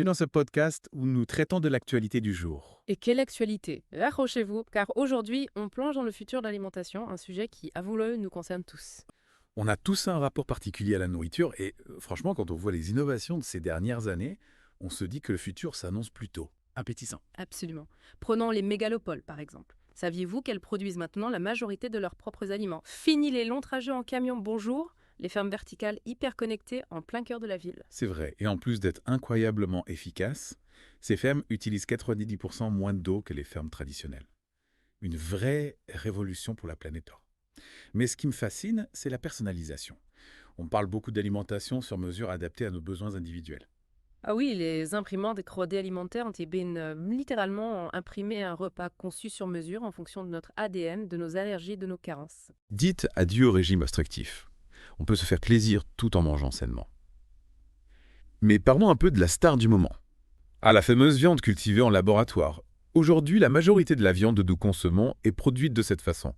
dans ce podcast où nous traitons de l'actualité du jour. Et quelle actualité! Accrochez-vous, car aujourd'hui, on plonge dans le futur de l'alimentation, un sujet qui, avouons-le, nous concerne tous. On a tous un rapport particulier à la nourriture et franchement, quand on voit les innovations de ces dernières années, on se dit que le futur s'annonce plutôt appétissant. Absolument. Prenons les mégalopoles, par exemple. Saviez-vous qu'elles produisent maintenant la majorité de leurs propres aliments? Fini les longs trajets en camion, bonjour! Les fermes verticales hyper connectées en plein cœur de la ville. C'est vrai, et en plus d'être incroyablement efficaces, ces fermes utilisent 90% moins d'eau que les fermes traditionnelles. Une vraie révolution pour la planète Or. Mais ce qui me fascine, c'est la personnalisation. On parle beaucoup d'alimentation sur mesure adaptée à nos besoins individuels. Ah oui, les imprimantes crodées alimentaires ont littéralement imprimé un repas conçu sur mesure en fonction de notre ADN, de nos allergies et de nos carences. Dites adieu au régime restrictif. On peut se faire plaisir tout en mangeant sainement. Mais parlons un peu de la star du moment. Ah, la fameuse viande cultivée en laboratoire. Aujourd'hui, la majorité de la viande que nous consommons est produite de cette façon.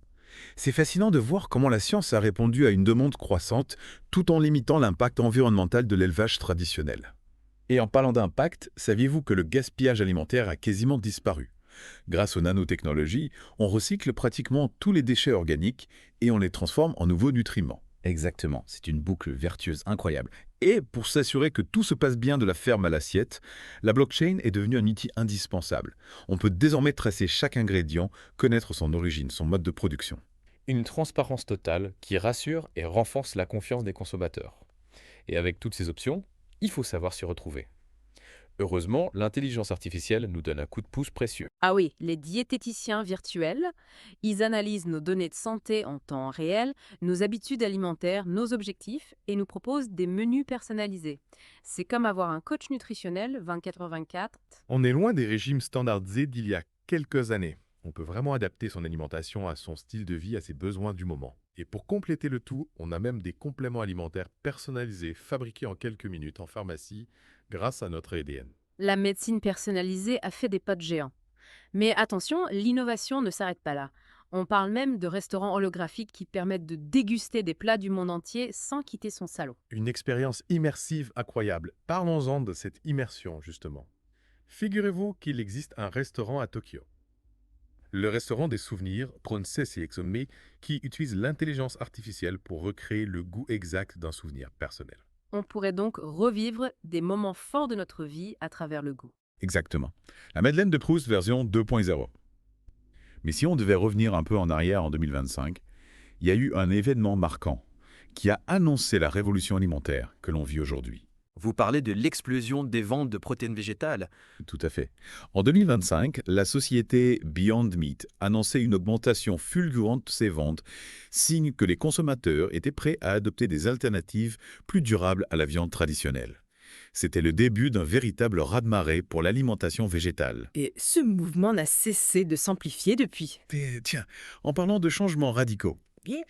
C'est fascinant de voir comment la science a répondu à une demande croissante tout en limitant l'impact environnemental de l'élevage traditionnel. Et en parlant d'impact, saviez-vous que le gaspillage alimentaire a quasiment disparu? Grâce aux nanotechnologies, on recycle pratiquement tous les déchets organiques et on les transforme en nouveaux nutriments. Exactement, c'est une boucle vertueuse incroyable. Et pour s'assurer que tout se passe bien de la ferme à l'assiette, la blockchain est devenue un outil indispensable. On peut désormais tracer chaque ingrédient, connaître son origine, son mode de production. Une transparence totale qui rassure et renforce la confiance des consommateurs. Et avec toutes ces options, il faut savoir s'y retrouver. Heureusement, l'intelligence artificielle nous donne un coup de pouce précieux. Ah oui, les diététiciens virtuels, ils analysent nos données de santé en temps réel, nos habitudes alimentaires, nos objectifs et nous proposent des menus personnalisés. C'est comme avoir un coach nutritionnel 24h24. On est loin des régimes standardisés d'il y a quelques années. On peut vraiment adapter son alimentation à son style de vie, à ses besoins du moment. Et pour compléter le tout, on a même des compléments alimentaires personnalisés, fabriqués en quelques minutes en pharmacie, grâce à notre ADN. La médecine personnalisée a fait des pas de géant. Mais attention, l'innovation ne s'arrête pas là. On parle même de restaurants holographiques qui permettent de déguster des plats du monde entier sans quitter son salon. Une expérience immersive incroyable. Parlons-en de cette immersion, justement. Figurez-vous qu'il existe un restaurant à Tokyo. Le restaurant des souvenirs, Princess Exome, qui utilise l'intelligence artificielle pour recréer le goût exact d'un souvenir personnel. On pourrait donc revivre des moments forts de notre vie à travers le goût. Exactement. La Madeleine de Proust version 2.0. Mais si on devait revenir un peu en arrière en 2025, il y a eu un événement marquant qui a annoncé la révolution alimentaire que l'on vit aujourd'hui. Vous parlez de l'explosion des ventes de protéines végétales. Tout à fait. En 2025, la société Beyond Meat annonçait une augmentation fulgurante de ses ventes, signe que les consommateurs étaient prêts à adopter des alternatives plus durables à la viande traditionnelle. C'était le début d'un véritable raz-de-marée pour l'alimentation végétale. Et ce mouvement n'a cessé de s'amplifier depuis. Et tiens, en parlant de changements radicaux,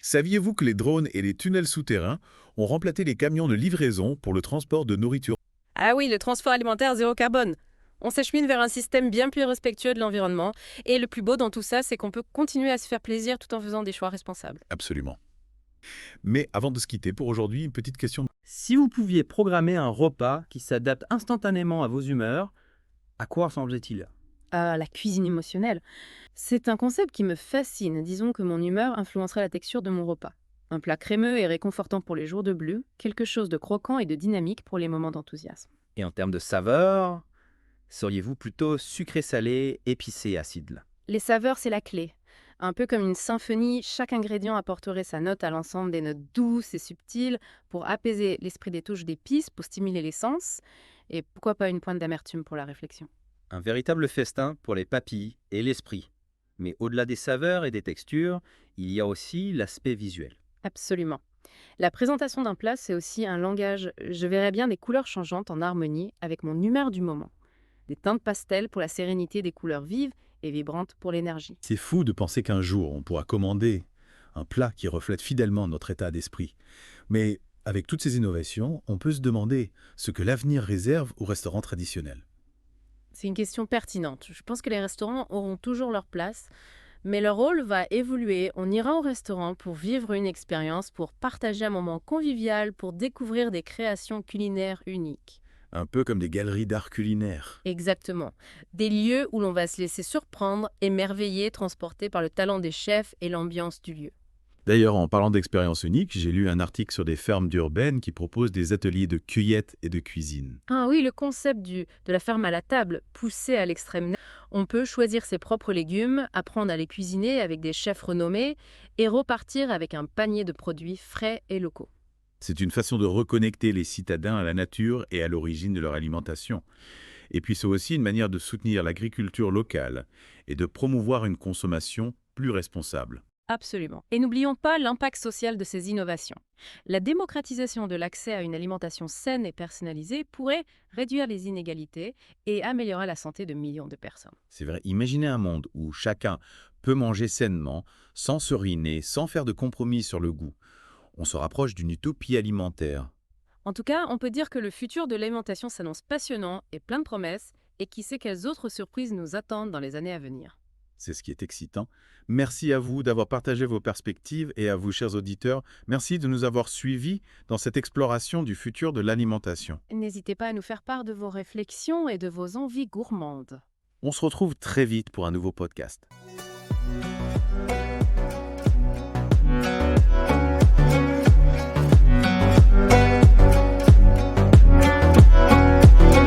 saviez-vous que les drones et les tunnels souterrains ont remplacé les camions de livraison pour le transport de nourriture? Ah oui, le transport alimentaire zéro carbone. On s'achemine vers un système bien plus respectueux de l'environnement. Et le plus beau dans tout ça, c'est qu'on peut continuer à se faire plaisir tout en faisant des choix responsables. Absolument. Mais avant de se quitter pour aujourd'hui, une petite question. Si vous pouviez programmer un repas qui s'adapte instantanément à vos humeurs, à quoi ressemblerait-il? Ah, la cuisine émotionnelle. C'est un concept qui me fascine. Disons que mon humeur influencerait la texture de mon repas. Un plat crémeux et réconfortant pour les jours de blues, quelque chose de croquant et de dynamique pour les moments d'enthousiasme. Et en termes de saveur, seriez-vous plutôt sucré-salé, épicé-acide? Les saveurs, c'est la clé. Un peu comme une symphonie, chaque ingrédient apporterait sa note à l'ensemble des notes douces et subtiles pour apaiser l'esprit des touches d'épices, pour stimuler les sens, et pourquoi pas une pointe d'amertume pour la réflexion. Un véritable festin pour les papilles et l'esprit. Mais au-delà des saveurs et des textures, il y a aussi l'aspect visuel. Absolument. La présentation d'un plat, c'est aussi un langage. Je verrais bien des couleurs changeantes en harmonie avec mon humeur du moment. Des teintes pastel pour la sérénité, des couleurs vives et vibrantes pour l'énergie. C'est fou de penser qu'un jour, on pourra commander un plat qui reflète fidèlement notre état d'esprit. Mais avec toutes ces innovations, on peut se demander ce que l'avenir réserve aux restaurants traditionnels. C'est une question pertinente. Je pense que les restaurants auront toujours leur place, mais leur rôle va évoluer. On ira au restaurant pour vivre une expérience, pour partager un moment convivial, pour découvrir des créations culinaires uniques. Un peu comme des galeries d'art culinaire. Exactement. Des lieux où l'on va se laisser surprendre, émerveiller, transporter par le talent des chefs et l'ambiance du lieu. D'ailleurs, en parlant d'expérience unique, j'ai lu un article sur des fermes urbaines qui proposent des ateliers de cueillette et de cuisine. Ah oui, le concept de la ferme à la table, poussé à l'extrême. On peut choisir ses propres légumes, apprendre à les cuisiner avec des chefs renommés et repartir avec un panier de produits frais et locaux. C'est une façon de reconnecter les citadins à la nature et à l'origine de leur alimentation. Et puis c'est aussi une manière de soutenir l'agriculture locale et de promouvoir une consommation plus responsable. Absolument. Et n'oublions pas l'impact social de ces innovations. La démocratisation de l'accès à une alimentation saine et personnalisée pourrait réduire les inégalités et améliorer la santé de millions de personnes. C'est vrai, imaginez un monde où chacun peut manger sainement, sans se ruiner, sans faire de compromis sur le goût. On se rapproche d'une utopie alimentaire. En tout cas, on peut dire que le futur de l'alimentation s'annonce passionnant et plein de promesses, et qui sait quelles autres surprises nous attendent dans les années à venir. C'est ce qui est excitant. Merci à vous d'avoir partagé vos perspectives et à vous, chers auditeurs, merci de nous avoir suivis dans cette exploration du futur de l'alimentation. N'hésitez pas à nous faire part de vos réflexions et de vos envies gourmandes. On se retrouve très vite pour un nouveau podcast.